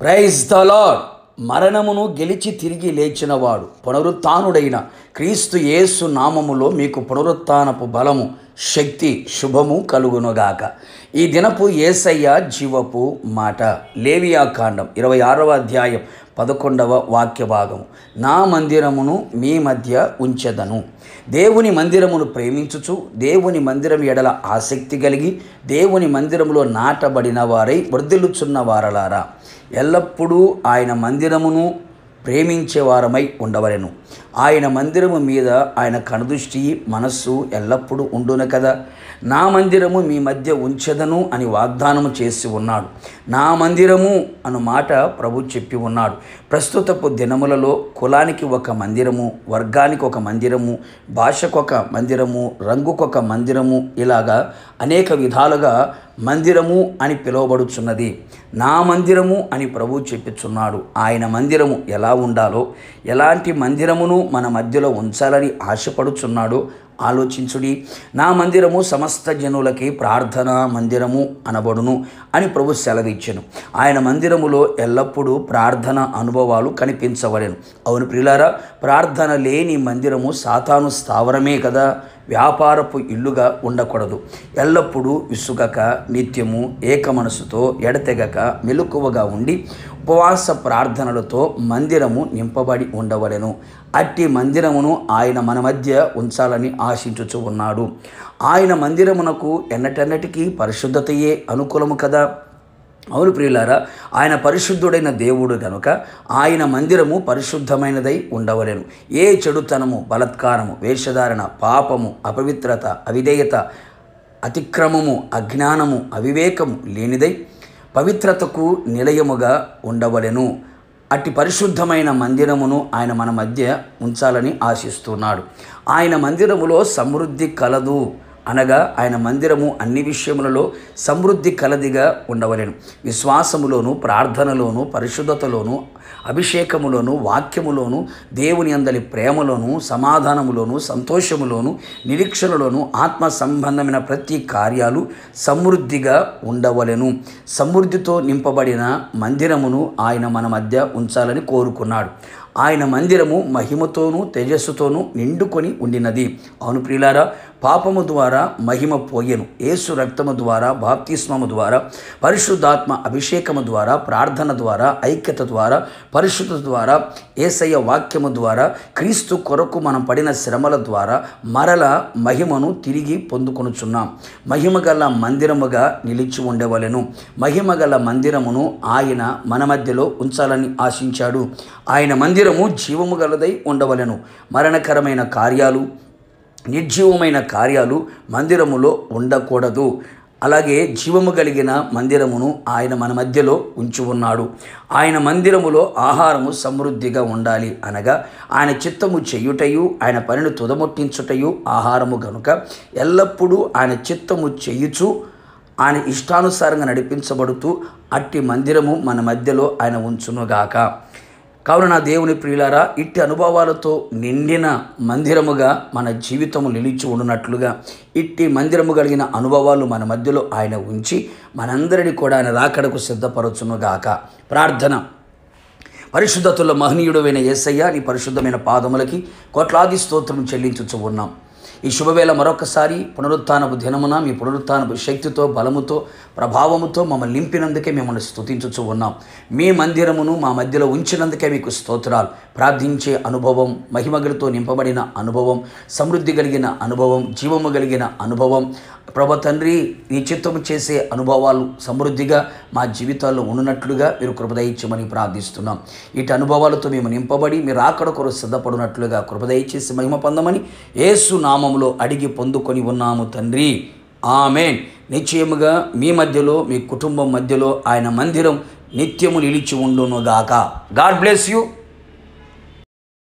Praise the lord. మరణమును గెలిచి తిరిగి లేచినవాడు పునరుత్థానుడైన క్రీస్తు యేసు నామములో మీకు పునరుత్థానపు బలము, శక్తి, శుభము కలుగునుగాక. ఈ దినపు యేసయ్య జీవపు మాట. లేవియాకాండం 26వ అధ్యాయం 11వ వాక్య భాగము. నా మందిరమును మీ మధ్య ఉంచెదను. దేవుని మందిరమును ప్రేమించుచు దేవుని మందిరం ఎడల ఆసక్తి కలిగి దేవుని మందిరములో నాటబడిన వారై వర్ధిల్లుచున్న వారలారా, ఎల్లప్పుడూ ఆయన మందిరమును ప్రేమించేవారమై ఉండవలెను. ఆయన మందిరము మీద ఆయన కనుదృష్టి, మనస్సు ఎల్లప్పుడూ ఉండును కదా. నా మందిరము మీ మధ్య ఉంచెదను అని వాగ్దానము చేసి ఉన్నాడు. నా మందిరము అను మాట ప్రభు చెప్పి ఉన్నాడు. ప్రస్తుతపు దినములలో కులానికి ఒక మందిరము, వర్గానికి ఒక మందిరము, భాషకొక మందిరము, రంగుకొక మందిరము, ఇలాగా అనేక విధాలుగా మందిరము అని పిలువబడుచున్నది. నా మందిరము అని ప్రభు చెప్పుచున్నాడు. ఆయన మందిరము ఎలా ఉండాలో, ఎలాంటి మందిరమును మన మధ్యలో ఉంచాలని ఆశపడుచున్నాడో ఆలోచించుడి. నా మందిరము సమస్త జనులకి ప్రార్థనా మందిరము అనబడును అని ప్రభు సెలవిచ్చెను. ఆయన మందిరములో ఎల్లప్పుడూ ప్రార్థన అనుభవాలు కనిపించవలెను. అవును ప్రియులారా, ప్రార్థన లేని మందిరము సాతాను స్థావరమే కదా, వ్యాపారపు ఇల్లుగా ఉండకూడదు. ఎల్లప్పుడూ విసుగక నిత్యము ఏక మనసుతో ఎడతెగక మెలకువగా ఉండి ఉపవాస ప్రార్థనలతో మందిరము నింపబడి ఉండవలెను. అట్టి మందిరమును ఆయన మన మధ్య ఉంచాలని ఆశించుచు ఉన్నాడు. ఆయన మందిరమునకు ఎన్నటెన్నటికీ పరిశుద్ధతయే అనుకూలము కదా. అవును ప్రియులారా, ఆయన పరిశుద్ధుడైన దేవుడు గనుక ఆయన మందిరము పరిశుద్ధమైనదై ఉండవలెను. ఏ చెడుతనము, బలత్కారము, వేషధారణ, పాపము, అపవిత్రత, అవిధేయత, అతిక్రమము, అజ్ఞానము, అవివేకము లేనిదై పవిత్రతకు నిలయముగా ఉండవలెను. అట్టి పరిశుద్ధమైన మందిరమును ఆయన మన మధ్య ఉంచాలని ఆశిస్తున్నాడు. ఆయన మందిరములో సమృద్ధి కలదు అనగా ఆయన మందిరము అన్ని విషయములలో సమృద్ధి కలదిగా ఉండవలెను. విశ్వాసములోను, ప్రార్థనలోను, పరిశుద్ధతలోను, అభిషేకములోను, వాక్యములోను, దేవుని అందలి ప్రేమలోను, సమాధానములోను, సంతోషములోను, నిరీక్షణలోను, ఆత్మ సంబంధమైన ప్రతి కార్యాలు సమృద్ధిగా ఉండవలెను. సమృద్ధితో నింపబడిన మందిరమును ఆయన మన మధ్య ఉంచాలని కోరుకున్నాడు. ఆయన మందిరము మహిమతోనూ తేజస్సుతోనూ నిండుకొని ఉండినది. అవును ప్రియులారా, పాపము ద్వారా మహిమ పోయెను. యేసు రక్తము ద్వారా, బాప్తిస్మము ద్వారా, పరిశుద్ధాత్మ అభిషేకము ద్వారా, ప్రార్థన ద్వారా, ఐక్యత ద్వారా, పరిశుద్ధత ద్వారా, యేసయ్య వాక్యము ద్వారా, క్రీస్తు కొరకు మనం పడిన శ్రమల ద్వారా మరల మహిమను తిరిగి పొందుకొనుచున్నాం. మహిమగల మందిరముగా నిలిచి ఉండవలెను. మహిమగల మందిరమును ఆయన మన మధ్యలో ఉంచాలని ఆశించాడు. ఆయన మందిరము జీవము గలదై ఉండవలెను. మరణకరమైన కార్యాలు, నిర్జీవమైన కార్యాలు మందిరములో ఉండకూడదు. అలాగే జీవము కలిగిన మందిరమును ఆయన మన మధ్యలో ఉంచి ఉన్నాడు. ఆయన మందిరములో ఆహారము సమృద్ధిగా ఉండాలి అనగా ఆయన చిత్తము చెయ్యుటయు ఆయన పనిని తుదముట్టించుటయు ఆహారము గనుక ఎల్లప్పుడూ ఆయన చిత్తము చెయ్యుచు ఆయన ఇష్టానుసారంగా నడిపించబడుతూ అట్టి మందిరము మన మధ్యలో ఆయన ఉంచునుగాక. కావున నా దేవుని ప్రియులారా, ఇట్టి అనుభవాలతో నిండిన మందిరముగా మన జీవితము నిలిచి ఉండునట్లుగా ఇట్టి మందిరము కలిగిన అనుభవాలు మన మధ్యలో ఆయన ఉంచి మనందరినీ కూడా ఆయన రాకడకు సిద్ధపరచునుగాక. ప్రార్థన. పరిశుద్ధతుల మహనీయుడైన యేసయ్య, నీ పరిశుద్ధమైన పాదములకి కోట్లాది స్తోత్రం చెల్లించుచు ఉన్నాం. ఈ శుభవేళ మరొకసారి పునరుత్థానపు దినమున మీ పునరుత్థానపు శక్తితో, బలముతో, ప్రభావముతో మమ్మల్ని నింపినందుకే మిమ్మల్ని స్తుతించుచు ఉన్నాం. మీ మందిరమును మా మధ్యలో ఉంచినందుకే మీకు స్తోత్రాలు. ప్రార్థించే అనుభవం, మహిమగలతో నింపబడిన అనుభవం, సమృద్ధి కలిగిన అనుభవం, జీవము కలిగిన అనుభవం, ప్రభు తండ్రి నీ చిత్తము చేసే అనుభవాలు సమృద్ధిగా మా జీవితాల్లో ఉన్నట్లుగా మీరు కృపదయించమని ప్రార్థిస్తున్నాం. ఇటు అనుభవాలతో మేము నింపబడి మీరు ఆకడ కొరకు సిద్ధపడినట్లుగా కృపదయించేసి మహిమ పొందమని యేసు నామములో అడిగి పొందుకొని ఉన్నాము తండ్రి. ఆమేన్. నిశ్చయముగా మీ మధ్యలో, మీ కుటుంబం మధ్యలో ఆయన మందిరం నిత్యము నిలిచి ఉండునుగాక. God bless you.